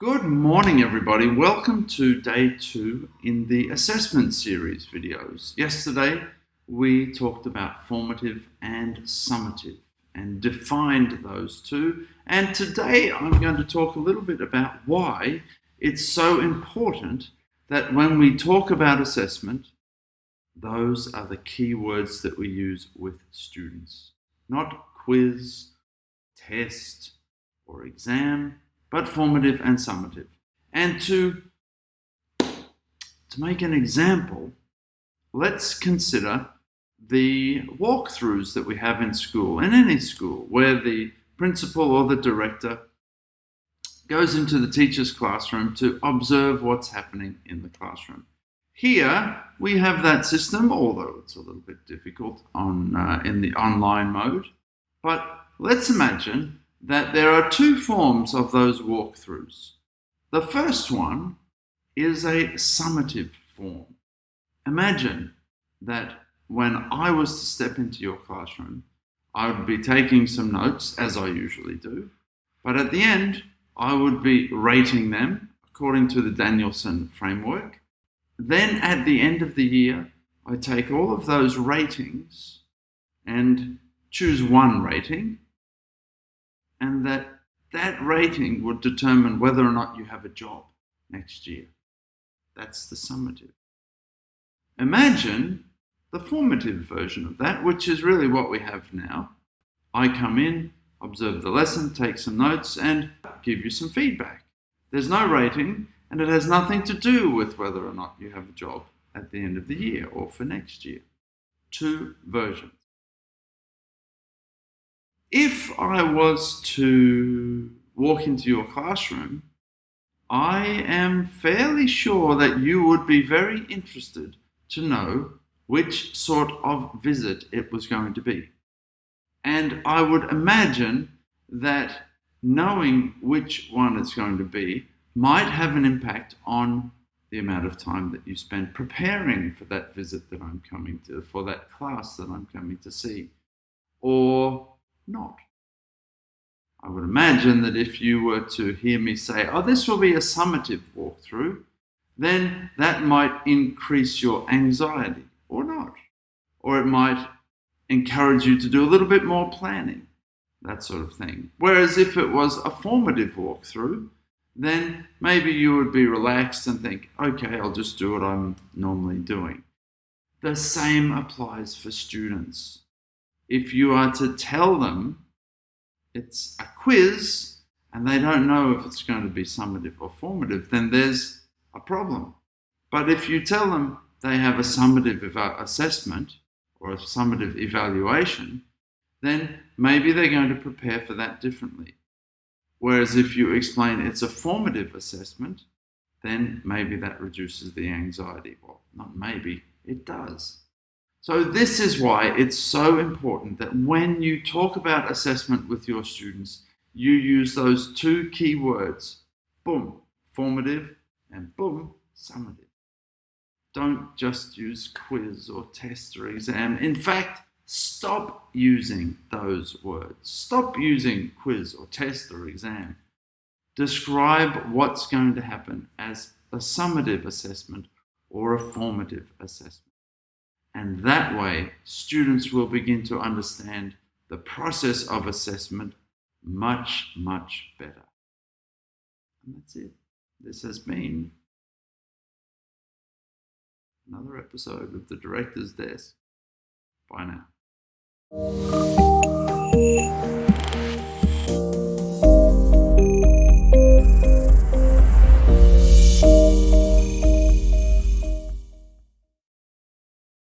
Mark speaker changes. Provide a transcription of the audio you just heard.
Speaker 1: Good morning, everybody. Welcome to day 2 in the assessment series videos. Yesterday, we talked about formative and summative and defined those two. And today, I'm going to talk a little bit about why it's so important that when we talk about assessment, those are the key words that we use with students. Not quiz, test, or exam, but formative and summative. And to make an example, let's consider the walkthroughs that we have in school, in any school, where the principal or the director goes into the teacher's classroom to observe what's happening in the classroom. Here, we have that system, although it's a little bit difficult in the online mode. But let's imagine that there are two forms of those walkthroughs. The first one is a summative form. Imagine that when I was to step into your classroom, I would be taking some notes, as I usually do, but at the end, I would be rating them according to the Danielson framework. Then at the end of the year, I take all of those ratings and choose one rating, and that rating would determine whether or not you have a job next year. That's the summative. Imagine the formative version of that, which is really what we have now. I come in, observe the lesson, take some notes, and give you some feedback. There's no rating, and it has nothing to do with whether or not you have a job at the end of the year or for next year. Two versions. If I was to walk into your classroom, I am fairly sure that you would be very interested to know which sort of visit it was going to be. And I would imagine that knowing which one it's going to be might have an impact on the amount of time that you spend preparing for that visit that I'm coming to, for that class that I'm coming to see, or not. I would imagine that if you were to hear me say, oh, this will be a summative walkthrough, then that might increase your anxiety, or not. Or it might encourage you to do a little bit more planning, that sort of thing. Whereas if it was a formative walkthrough, then maybe you would be relaxed and think, okay, I'll just do what I'm normally doing. The same applies for students. If you are to tell them it's a quiz and they don't know if it's going to be summative or formative, then there's a problem. But if you tell them they have a summative assessment or a summative evaluation, then maybe they're going to prepare for that differently. Whereas if you explain it's a formative assessment, then maybe that reduces the anxiety. Well, not maybe, it does. So this is why it's so important that when you talk about assessment with your students, you use those two key words, boom, formative, and boom, summative. Don't just use quiz or test or exam. In fact, stop using those words. Stop using quiz or test or exam. Describe what's going to happen as a summative assessment or a formative assessment. And that way, students will begin to understand the process of assessment much, much better. And that's it. This has been another episode of The Director's Desk. Bye now.